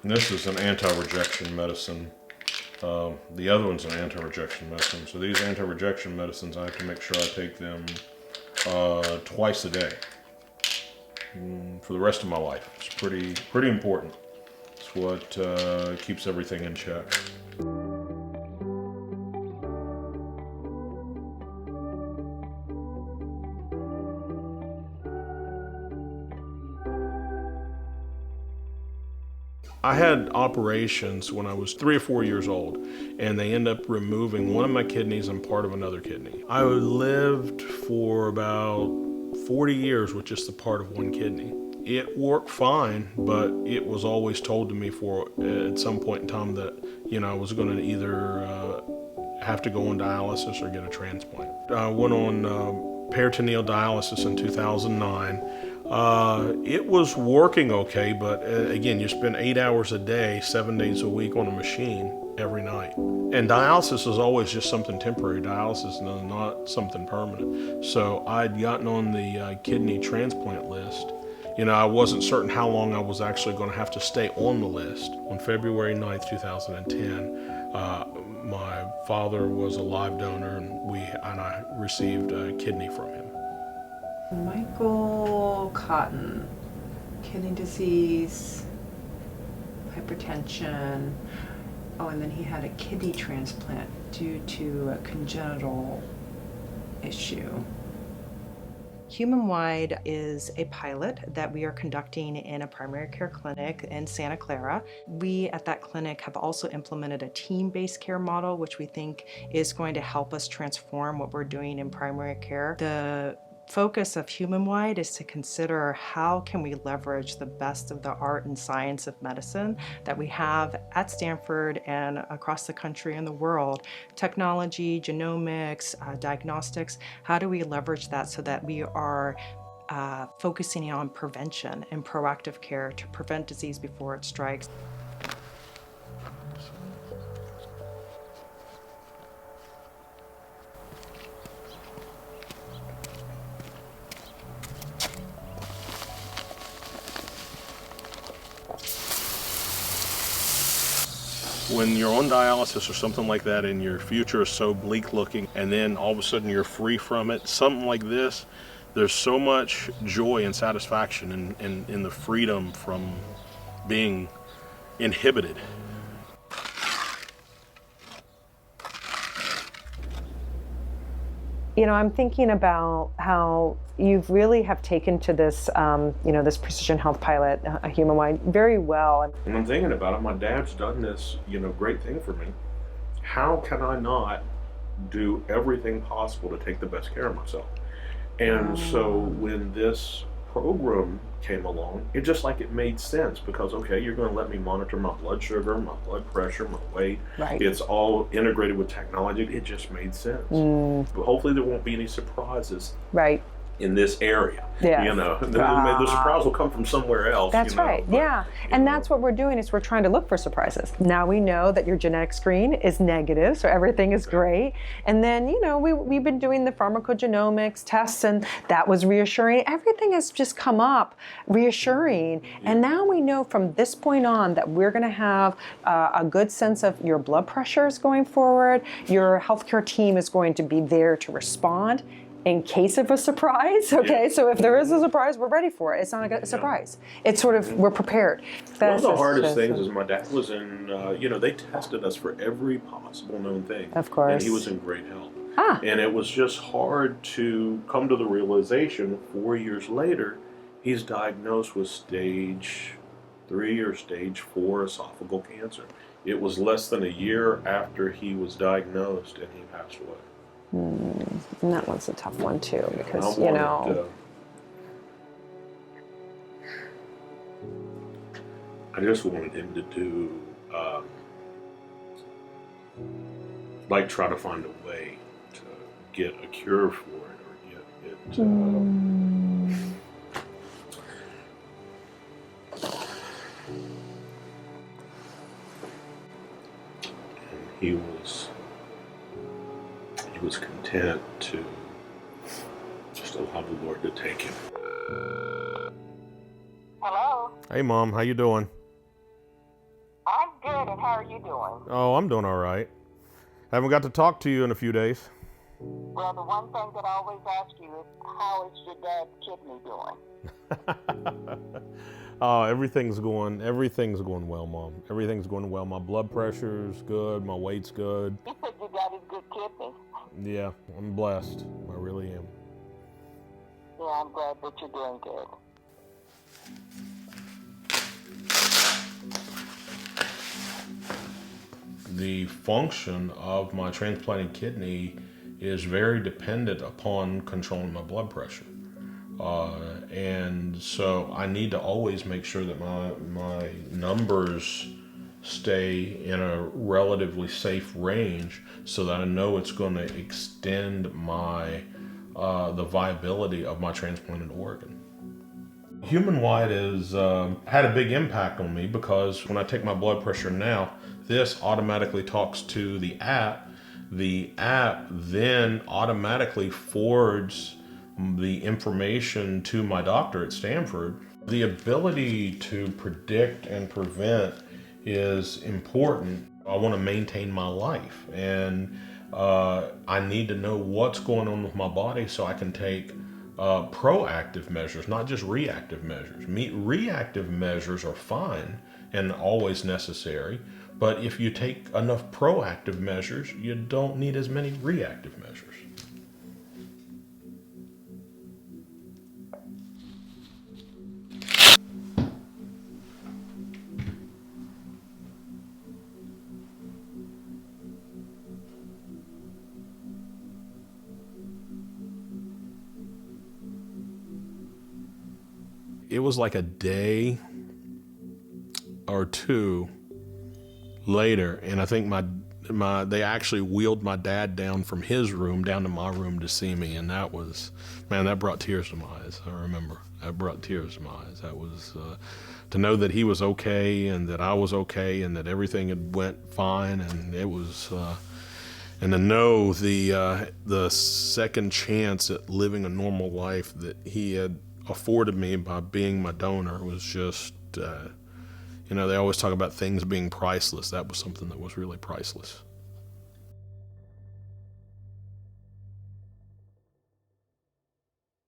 This is an anti-rejection medicine. The other one's an anti-rejection medicine. So these anti-rejection medicines, I have to make sure I take them twice a day for the rest of my life. It's pretty important. It's what keeps everything in check. I had operations when I was 3 or 4 years old, and they end up removing one of my kidneys and part of another kidney. I lived for about 40 years with just the part of one kidney. It worked fine, but it was always told to me at some point in time that, I was going to either have to go on dialysis or get a transplant. I went on peritoneal dialysis in 2009. It was working okay, but again, you spend 8 hours a day, 7 days a week on a machine every night. And dialysis is always just something temporary. Dialysis is not something permanent. So I'd gotten on the kidney transplant list. I wasn't certain how long I was actually going to have to stay on the list. On February 9th, 2010, my father was a live donor, and I received a kidney from him. Michael Cotton, kidney disease, hypertension. Oh, and then he had a kidney transplant due to a congenital issue. Human-Wide is a pilot that we are conducting in a primary care clinic in Santa Clara. We at that clinic have also implemented a team-based care model, which we think is going to help us transform what we're doing in primary care. The focus of Human-Wide is to consider how can we leverage the best of the art and science of medicine that we have at Stanford and across the country and the world. Technology, genomics, diagnostics, how do we leverage that so that we are focusing on prevention and proactive care to prevent disease before it strikes. When you're on dialysis or something like that and your future is so bleak looking and then all of a sudden you're free from it, something like this, there's so much joy and satisfaction in the freedom from being inhibited. I'm thinking about how you really have taken to this, this precision health pilot, a Human-Wide, very well. And I'm thinking about it, my dad's done this, great thing for me. How can I not do everything possible to take the best care of myself? And so when this program came along, it made sense because, okay, you're going to let me monitor my blood sugar, my blood pressure, my weight. Right. It's all integrated with technology. It just made sense. But hopefully there won't be any surprises. Right. In this area, yeah. The surprise will come from somewhere else. That's right. But, yeah, and that's what we're doing is we're trying to look for surprises. Now we know that your genetic screen is negative, so everything is great. And then we've been doing the pharmacogenomics tests, and that was reassuring. Everything has just come up reassuring, and now we know from this point on that we're going to have a good sense of your blood pressures going forward. Your healthcare team is going to be there to respond in case of a surprise, okay? Yeah. So if there is a surprise, we're ready for it. It's not a surprise. It's sort of, we're prepared. One of the hardest things is my dad was in, they tested us for every possible known thing. Of course. And he was in great health. And it was just hard to come to the realization 4 years later, he's diagnosed with stage 3 or stage 4 esophageal cancer. It was less than a year after he was diagnosed and he passed away. And that one's a tough one too, because I just wanted him to do, try to find a way to get a cure for it or get it. And he was content to just allow the Lord to take him. Hello? Hey, Mom, how you doing? good, and how are you doing? Oh, I'm doing all right. Haven't got to talk to you in a few days. Well, the one thing that I always ask you is, how is your dad's kidney doing? Oh, everything's going well, Mom. Everything's going well. My blood pressure's good. My weight's good. You said you got his good kidney. Yeah, I'm blessed. I really am. Yeah, I'm glad that you're doing good. The function of my transplanted kidney is very dependent upon controlling my blood pressure. And so I need to always make sure that my numbers stay in a relatively safe range so that I know it's going to extend my the viability of my transplanted organ. Human White has had a big impact on me because when I take my blood pressure now, this automatically talks to the app. The app then automatically forwards the information to my doctor at Stanford. The ability to predict and prevent is important. I want to maintain my life, and I need to know what's going on with my body so I can take proactive measures, not just reactive measures. Reactive measures are fine and always necessary, but if you take enough proactive measures, you don't need as many reactive measures. It was like a day or two later, and I think they actually wheeled my dad down from his room down to my room to see me, and that brought tears to my eyes. I remember that brought tears to my eyes. That was to know that he was okay and that I was okay and that everything had went fine, and it was and to know the second chance at living a normal life that he had afforded me by being my donor was just, they always talk about things being priceless. That was something that was really priceless.